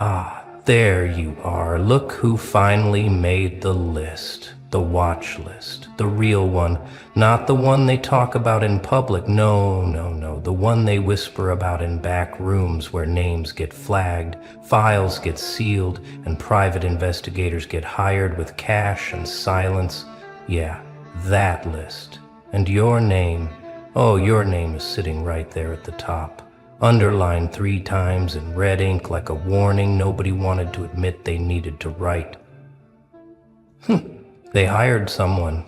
Ah, there you are. Look who finally made the list. The watch list. The real one. Not the one they talk about in public. No, no, no. The one they whisper about in back rooms where names get flagged, files get sealed, and private investigators get hired with cash and silence. Yeah, that list. And your name, oh, your name is sitting right there at the top. Underlined 3 times in red ink like a warning nobody wanted to admit they needed to write. They hired someone,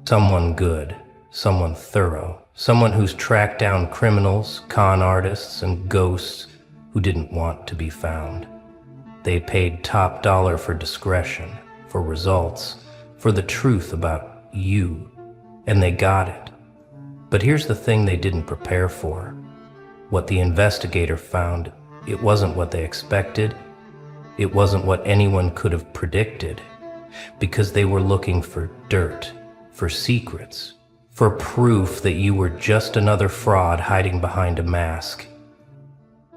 someone good, someone thorough, someone who's tracked down criminals, con artists, and ghosts who didn't want to be found. They paid top dollar for discretion, for results, for the truth about you, and they got it. But here's the thing they didn't prepare for. What the investigator found, it wasn't what they expected. It wasn't what anyone could have predicted, because they were looking for dirt, for secrets, for proof that you were just another fraud hiding behind a mask.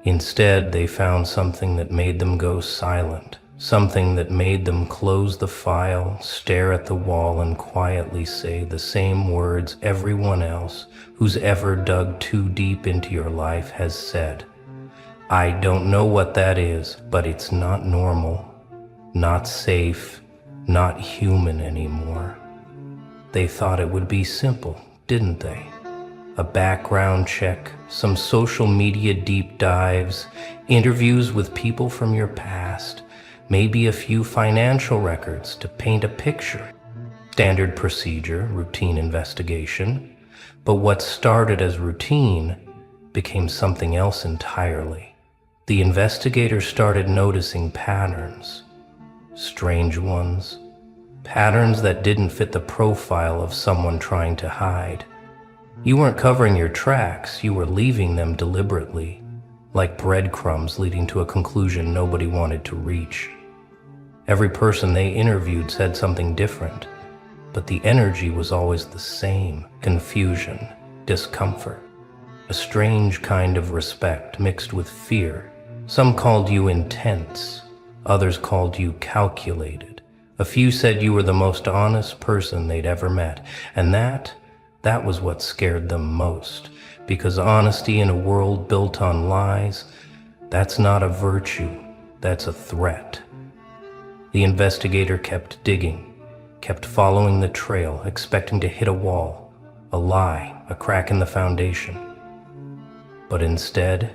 Instead, they found something that made them go silent, something that made them close the file, stare at the wall, and quietly say the same words everyone else who's ever dug too deep into your life has said. I don't know what that is, but it's not normal, not safe, not human anymore. They thought it would be simple, didn't they? A background check, some social media deep dives, interviews with people from your past, maybe a few financial records to paint a picture. Standard procedure, routine investigation. But what started as routine became something else entirely. The investigator started noticing patterns, strange ones, patterns that didn't fit the profile of someone trying to hide. You weren't covering your tracks, you were leaving them deliberately, like breadcrumbs leading to a conclusion nobody wanted to reach. Every person they interviewed said something different, but the energy was always the same: confusion, discomfort, a strange kind of respect mixed with fear. Some called you intense, others called you calculated. A few said you were the most honest person they'd ever met, and that was what scared them most, because honesty in a world built on lies, that's not a virtue, that's a threat. The investigator kept digging, kept following the trail, expecting to hit a wall, a lie, a crack in the foundation. But instead,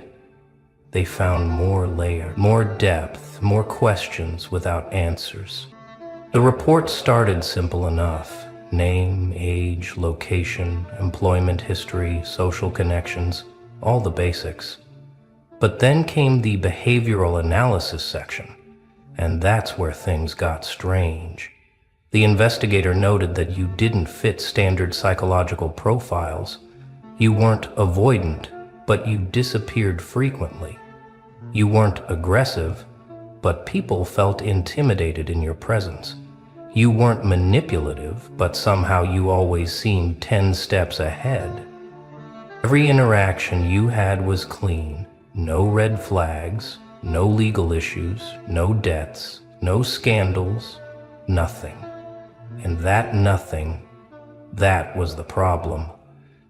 they found more layers, more depth, more questions without answers. The report started simple enough: name, age, location, employment history, social connections, all the basics. But then came the behavioral analysis section, and that's where things got strange. The investigator noted that you didn't fit standard psychological profiles. You weren't avoidant, but you disappeared frequently. You weren't aggressive, but people felt intimidated in your presence. You weren't manipulative, but somehow you always seemed 10 steps ahead. Every interaction you had was clean, no red flags, no legal issues, no debts, no scandals, nothing. And that nothing, that was the problem.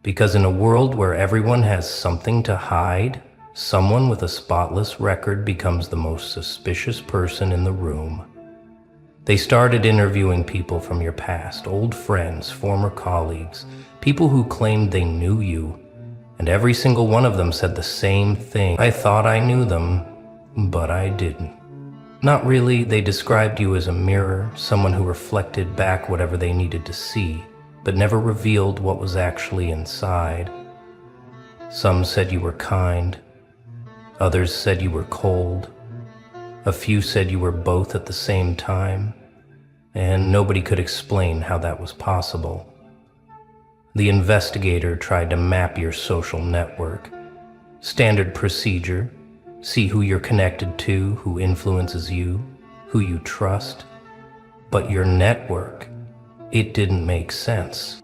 Because in a world where everyone has something to hide, someone with a spotless record becomes the most suspicious person in the room. They started interviewing people from your past, old friends, former colleagues, people who claimed they knew you, and every single one of them said the same thing: I thought I knew them, but I didn't. Not really. They described you as a mirror, someone who reflected back whatever they needed to see, but never revealed what was actually inside. Some said you were kind, others said you were cold, a few said you were both at the same time, and nobody could explain how that was possible. The investigator tried to map your social network. Standard procedure: see who you're connected to, who influences you, who you trust. But your network, it didn't make sense.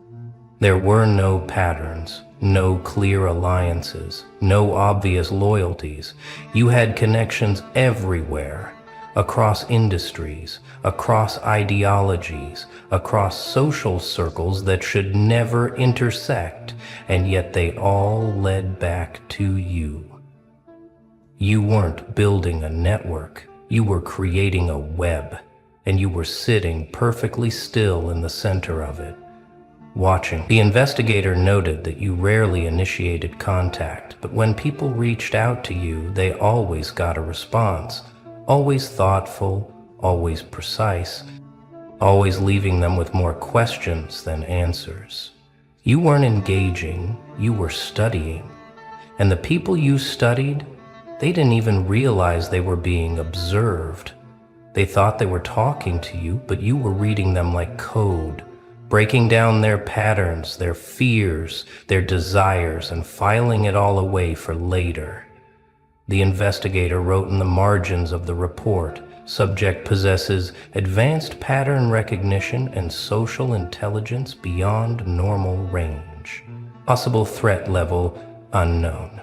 There were no patterns, no clear alliances, no obvious loyalties. You had connections everywhere, across industries, across ideologies, across social circles that should never intersect, and yet they all led back to you. You weren't building a network, you were creating a web, and you were sitting perfectly still in the center of it, watching. The investigator noted that you rarely initiated contact, but when people reached out to you, they always got a response, always thoughtful, always precise, always leaving them with more questions than answers. You weren't engaging, you were studying. And the people you studied, they didn't even realize they were being observed. They thought they were talking to you, but you were reading them like code, breaking down their patterns, their fears, their desires, and filing it all away for later. The investigator wrote in the margins of the report, subject possesses advanced pattern recognition and social intelligence beyond normal range. Possible threat level unknown.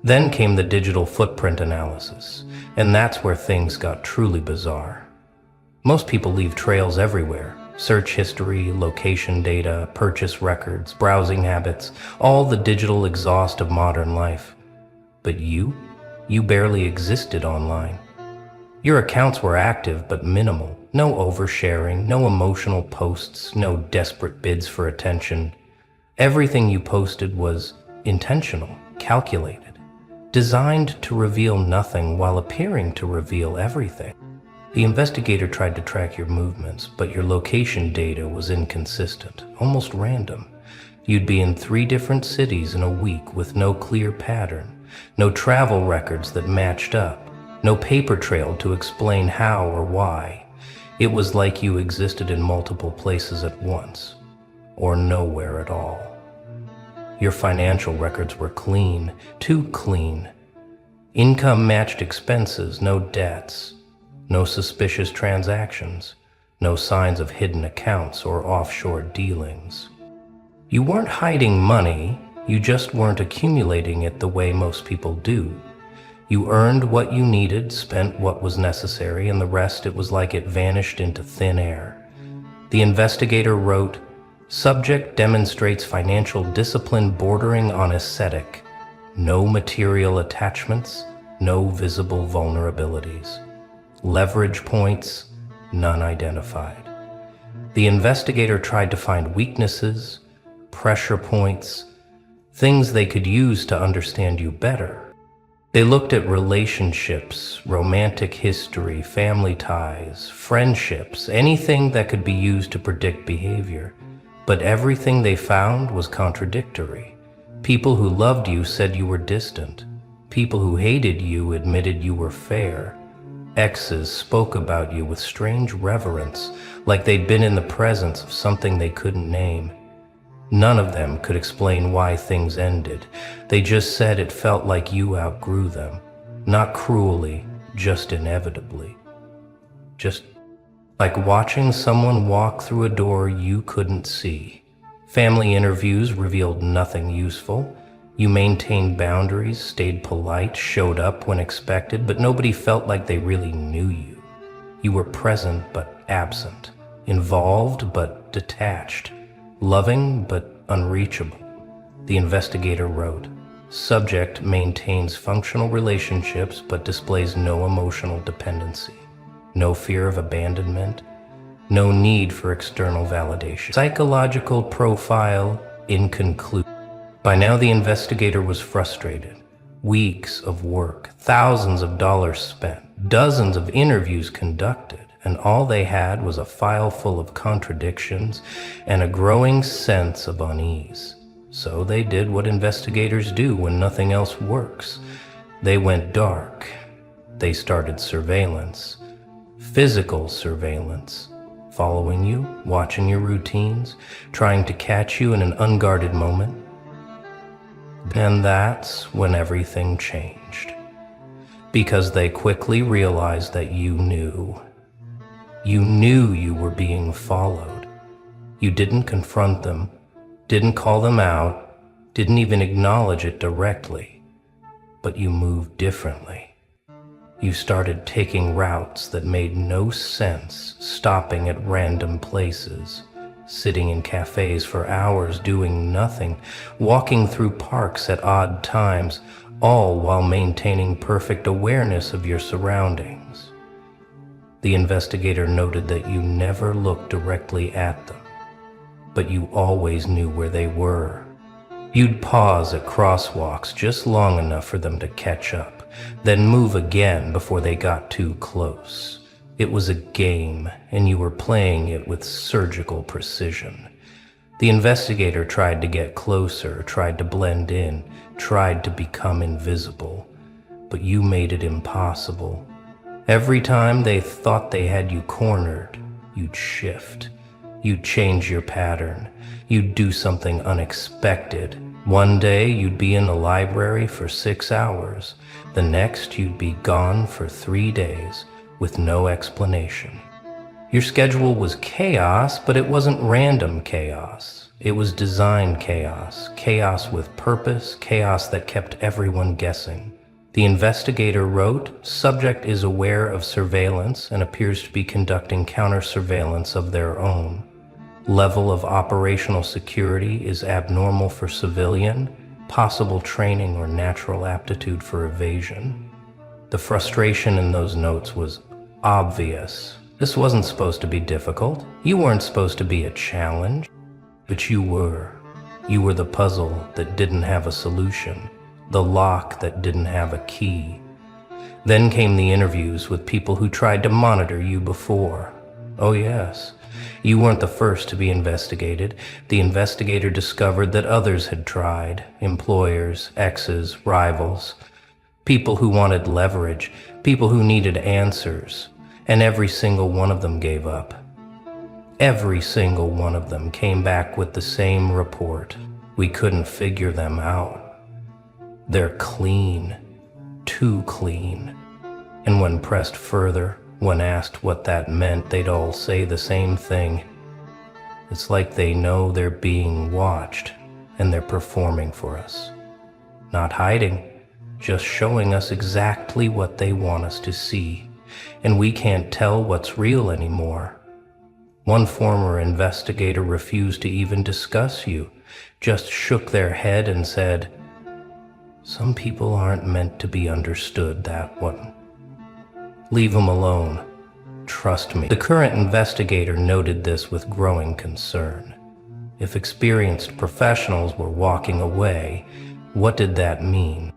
Then came the digital footprint analysis, and that's where things got truly bizarre. Most people leave trails everywhere. Search history, location data, purchase records, browsing habits, all the digital exhaust of modern life. But you barely existed online. Your accounts were active but minimal. No oversharing, no emotional posts, no desperate bids for attention. Everything you posted was intentional, calculated, designed to reveal nothing while appearing to reveal everything. The investigator tried to track your movements, but your location data was inconsistent, almost random. You'd be in 3 different cities in a week with no clear pattern, no travel records that matched up, no paper trail to explain how or why. It was like you existed in multiple places at once, or nowhere at all. Your financial records were clean, too clean. Income matched expenses, no debts, no suspicious transactions, no signs of hidden accounts or offshore dealings. You weren't hiding money, you just weren't accumulating it the way most people do. You earned what you needed, spent what was necessary, and the rest, it was like it vanished into thin air. The investigator wrote, "Subject demonstrates financial discipline bordering on ascetic. No material attachments, no visible vulnerabilities. Leverage points, none identified." The investigator tried to find weaknesses, pressure points, things they could use to understand you better. They looked at relationships, romantic history, family ties, friendships, anything that could be used to predict behavior. But everything they found was contradictory. People who loved you said you were distant. People who hated you admitted you were fair. Exes spoke about you with strange reverence, like they'd been in the presence of something they couldn't name. None of them could explain why things ended. They just said it felt like you outgrew them. Not cruelly, just inevitably. Just like watching someone walk through a door you couldn't see. Family interviews revealed nothing useful. You maintained boundaries, stayed polite, showed up when expected, but nobody felt like they really knew you. You were present but absent, involved but detached, loving but unreachable. The investigator wrote, "Subject maintains functional relationships but displays no emotional dependency, no fear of abandonment, no need for external validation. Psychological profile inconclusive." By now the investigator was frustrated. Weeks of work, thousands of dollars spent, dozens of interviews conducted, and all they had was a file full of contradictions and a growing sense of unease. So they did what investigators do when nothing else works. They went dark. They started surveillance, physical surveillance, following you, watching your routines, trying to catch you in an unguarded moment. And that's when everything changed. Because they quickly realized that you knew. You knew you were being followed. You didn't confront them. Didn't call them out, didn't even acknowledge it directly, but you moved differently. You started taking routes that made no sense, stopping at random places, sitting in cafes for hours doing nothing, walking through parks at odd times, all while maintaining perfect awareness of your surroundings. The investigator noted that you never looked directly at them, but you always knew where they were. You'd pause at crosswalks just long enough for them to catch up, then move again before they got too close. It was a game, and you were playing it with surgical precision. The investigator tried to get closer, tried to blend in, tried to become invisible, but you made it impossible. Every time they thought they had you cornered, you'd shift. You'd change your pattern. You'd do something unexpected. One day you'd be in the library for 6 hours. The next you'd be gone for 3 days with no explanation. Your schedule was chaos, but it wasn't random chaos. It was designed chaos, chaos with purpose, chaos that kept everyone guessing. The investigator wrote, "Subject is aware of surveillance and appears to be conducting counter-surveillance of their own. Level of operational security is abnormal for civilian, possible training or natural aptitude for evasion." The frustration in those notes was obvious. This wasn't supposed to be difficult. You weren't supposed to be a challenge, but you were. You were the puzzle that didn't have a solution, the lock that didn't have a key. Then came the interviews with people who tried to monitor you before. Oh yes, you weren't the first to be investigated. The investigator discovered that others had tried, employers, exes, rivals, people who wanted leverage, people who needed answers, and every single one of them gave up. Every single one of them came back with the same report. We couldn't figure them out. They're clean, too clean. And when pressed further, when asked what that meant, they'd all say the same thing. It's like they know they're being watched and they're performing for us. Not hiding, just showing us exactly what they want us to see. And we can't tell what's real anymore. One former investigator refused to even discuss you, just shook their head and said, "Some people aren't meant to be understood that one. Leave them alone. Trust me." The current investigator noted this with growing concern. If experienced professionals were walking away, what did that mean?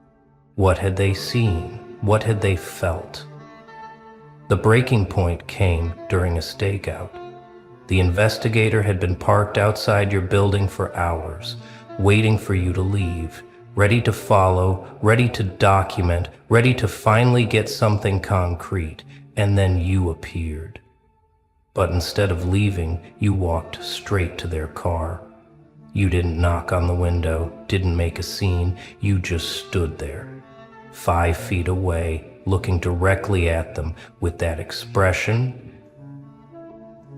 What had they seen? What had they felt? The breaking point came during a stakeout. The investigator had been parked outside your building for hours, waiting for you to leave, ready to follow, ready to document, ready to finally get something concrete, and then you appeared. But instead of leaving, you walked straight to their car. You didn't knock on the window, didn't make a scene, you just stood there, 5 feet away, looking directly at them with that expression,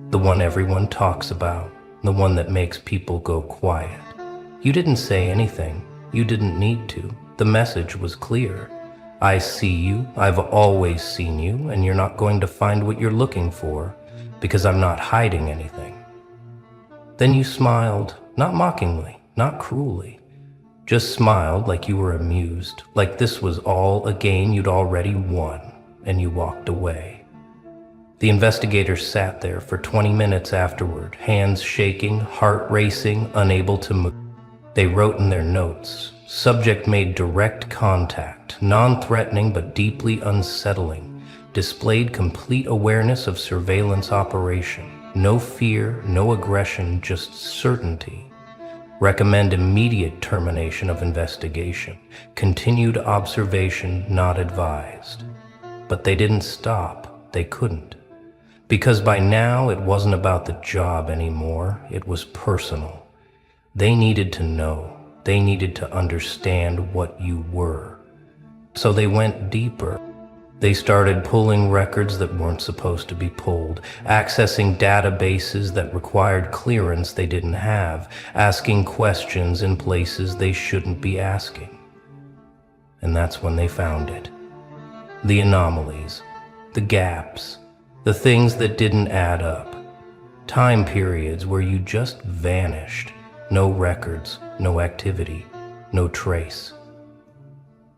the one everyone talks about, the one that makes people go quiet. You didn't say anything. You didn't need to. The message was clear. I see you, I've always seen you, and you're not going to find what you're looking for, because I'm not hiding anything. Then you smiled, not mockingly, not cruelly. Just smiled like you were amused, like this was all a game you'd already won, and you walked away. The investigator sat there for 20 minutes afterward, hands shaking, heart racing, unable to move. They wrote in their notes, "Subject made direct contact, non-threatening but deeply unsettling, displayed complete awareness of surveillance operation, no fear, no aggression, just certainty. Recommend immediate termination of investigation. Continued observation not advised." But they didn't stop. They couldn't. Because by now it wasn't about the job anymore. It was personal. They needed to know. They needed to understand what you were. So they went deeper. They started pulling records that weren't supposed to be pulled, accessing databases that required clearance they didn't have, asking questions in places they shouldn't be asking. And that's when they found it. The anomalies, the gaps, the things that didn't add up. Time periods where you just vanished. No records, no activity, no trace.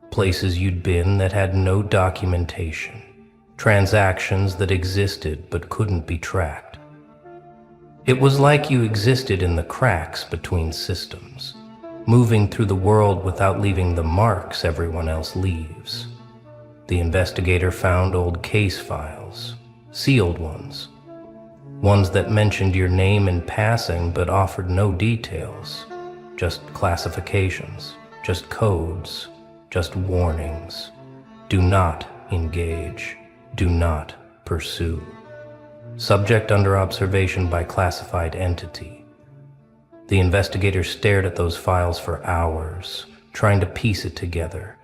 Places you'd been that had no documentation. Transactions that existed but couldn't be tracked. It was like you existed in the cracks between systems, moving through the world without leaving the marks everyone else leaves. The investigator found old case files, sealed ones that mentioned your name in passing but offered no details, just classifications, just codes, just warnings. Do not engage, do not pursue. Subject under observation by classified entity. The investigator stared at those files for hours, trying to piece it together,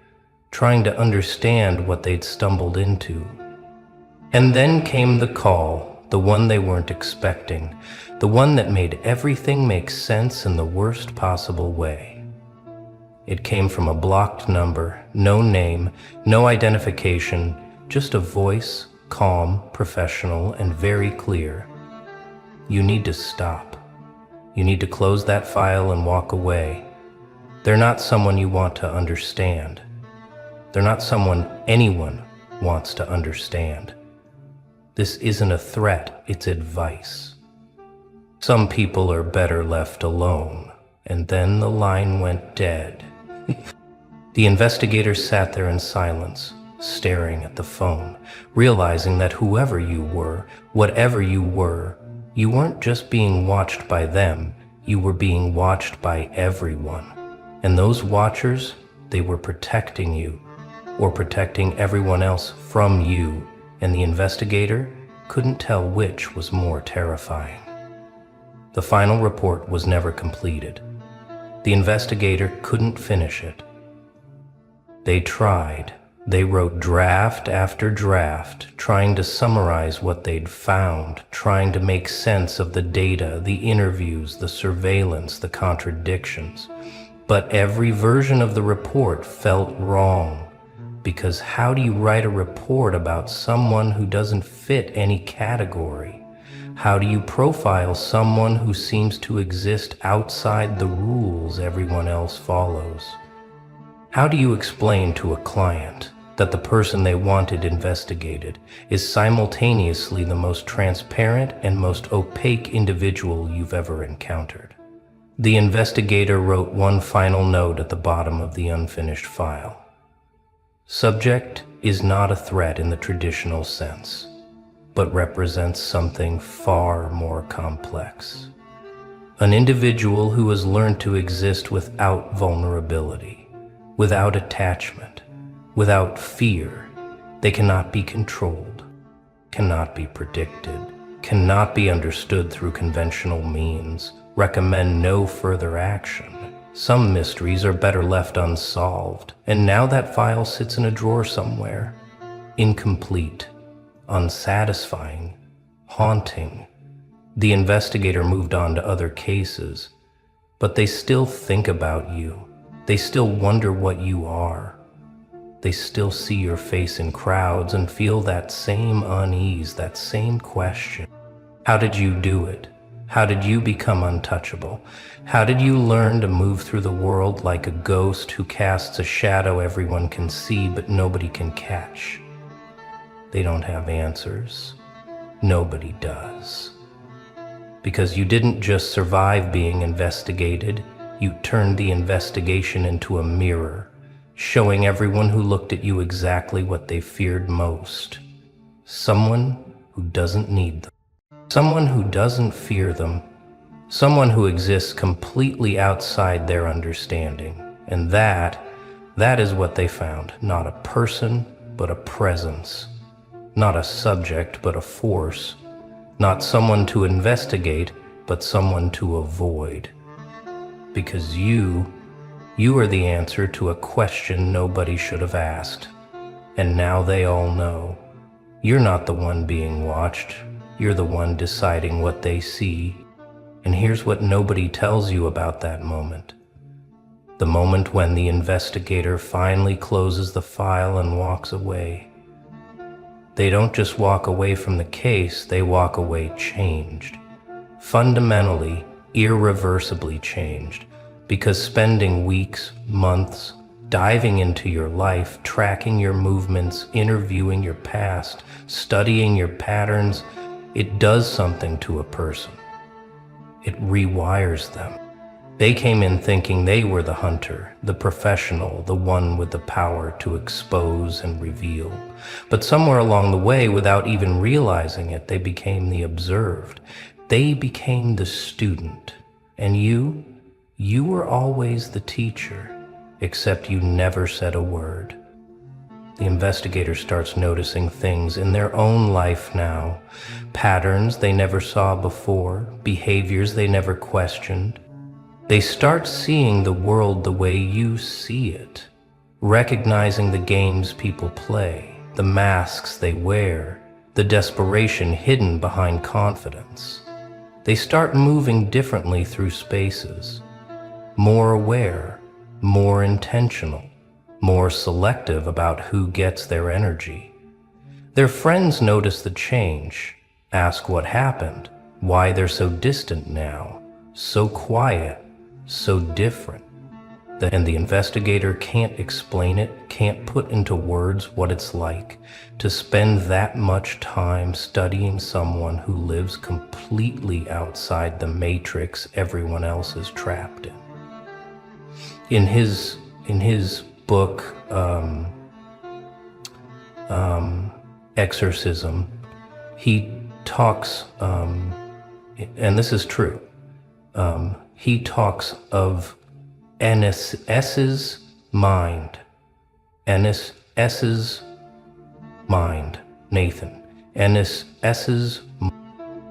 trying to understand what they'd stumbled into. And then came the call, the one they weren't expecting, the one that made everything make sense in the worst possible way. It came from a blocked number, no name, no identification, just a voice, calm, professional, and very clear. You need to stop. You need to close that file and walk away. They're not someone you want to understand. They're not someone anyone wants to understand. This isn't a threat, it's advice. Some people are better left alone. And then the line went dead. The investigator sat there in silence, staring at the phone, realizing that whoever you were, whatever you weren't just being watched by them, you were being watched by everyone. And those watchers, they were protecting you, or protecting everyone else from you, and the investigator couldn't tell which was more terrifying. The final report was never completed. The investigator couldn't finish it. They tried. They wrote draft after draft, trying to summarize what they'd found, trying to make sense of the data, the interviews, the surveillance, the contradictions. But every version of the report felt wrong, because how do you write a report about someone who doesn't fit any category? How do you profile someone who seems to exist outside the rules everyone else follows? How do you explain to a client that the person they wanted investigated is simultaneously the most transparent and most opaque individual you've ever encountered? The investigator wrote one final note at the bottom of the unfinished file. Subject is not a threat in the traditional sense, but represents something far more complex. An individual who has learned to exist without vulnerability, without attachment, without fear. They cannot be controlled, cannot be predicted, cannot be understood through conventional means, recommend no further action. Some mysteries are better left unsolved, and now that file sits in a drawer somewhere, incomplete, unsatisfying, haunting. The investigator moved on to other cases, but they still think about you. They still wonder what you are. They still see your face in crowds and feel that same unease, that same question. How did you do it? How did you become untouchable? How did you learn to move through the world like a ghost who casts a shadow everyone can see but nobody can catch? They don't have answers. Nobody does. Because you didn't just survive being investigated, you turned the investigation into a mirror, showing everyone who looked at you exactly what they feared most. Someone who doesn't need them. Someone who doesn't fear them. Someone who exists completely outside their understanding. And that is what they found. Not a person, but a presence. Not a subject, but a force. Not someone to investigate, but someone to avoid. Because you are the answer to a question nobody should have asked. And now they all know. You're not the one being watched. You're the one deciding what they see. And here's what nobody tells you about that moment. The moment when the investigator finally closes the file and walks away. They don't just walk away from the case, they walk away changed. Fundamentally, irreversibly changed. Because spending weeks, months, diving into your life, tracking your movements, interviewing your past, studying your patterns, it does something to a person. It rewires them. They came in thinking they were the hunter, the professional, the one with the power to expose and reveal. But somewhere along the way, without even realizing it, they became the observed. They became the student. And you were always the teacher, except you never said a word. The investigator starts noticing things in their own life now, patterns they never saw before, behaviors they never questioned. They start seeing the world the way you see it, recognizing the games people play, the masks they wear, the desperation hidden behind confidence. They start moving differently through spaces, more aware, more intentional, more selective about who gets their energy. Their friends notice the change, ask what happened, why they're so distant now, so quiet, so different. And the investigator can't explain it, can't put into words what it's like to spend that much time studying someone who lives completely outside the matrix everyone else is trapped in. In his book, Exorcism, he talks, and this is true, he talks of S's mind. S's mind, Nathan. S's.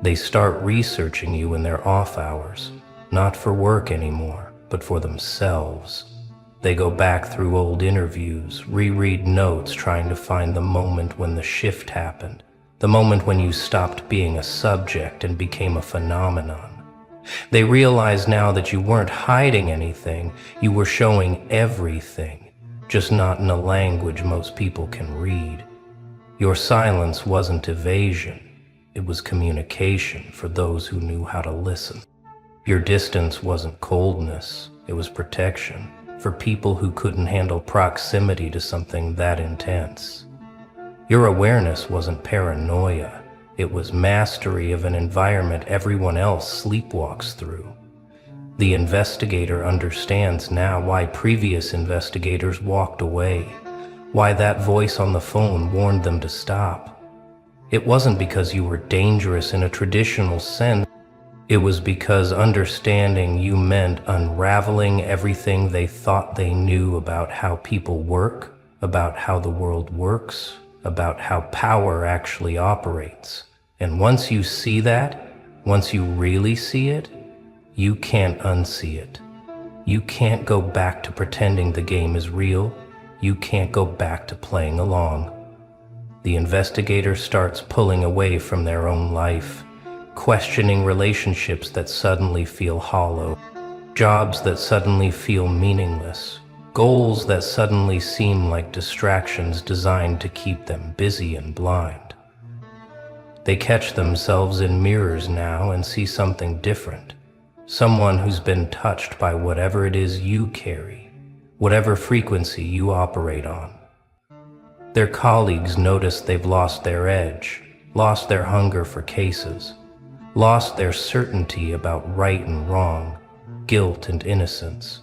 They start researching you in their off hours, not for work anymore, but for themselves. They go back through old interviews, reread notes, trying to find the moment when the shift happened, the moment when you stopped being a subject and became a phenomenon. They realize now that you weren't hiding anything, you were showing everything, just not in a language most people can read. Your silence wasn't evasion, it was communication for those who knew how to listen. Your distance wasn't coldness, it was protection for people who couldn't handle proximity to something that intense. Your awareness wasn't paranoia, it was mastery of an environment everyone else sleepwalks through. The investigator understands now why previous investigators walked away, why that voice on the phone warned them to stop. It wasn't because you were dangerous in a traditional sense. It was because understanding you meant unraveling everything they thought they knew about how people work, about how the world works, about how power actually operates. And once you see that, once you really see it, you can't unsee it. You can't go back to pretending the game is real. You can't go back to playing along. The investigator starts pulling away from their own life, questioning relationships that suddenly feel hollow, jobs that suddenly feel meaningless, goals that suddenly seem like distractions designed to keep them busy and blind. They catch themselves in mirrors now and see something different, someone who's been touched by whatever it is you carry, whatever frequency you operate on. Their colleagues notice they've lost their edge, lost their hunger for cases, lost their certainty about right and wrong, guilt and innocence.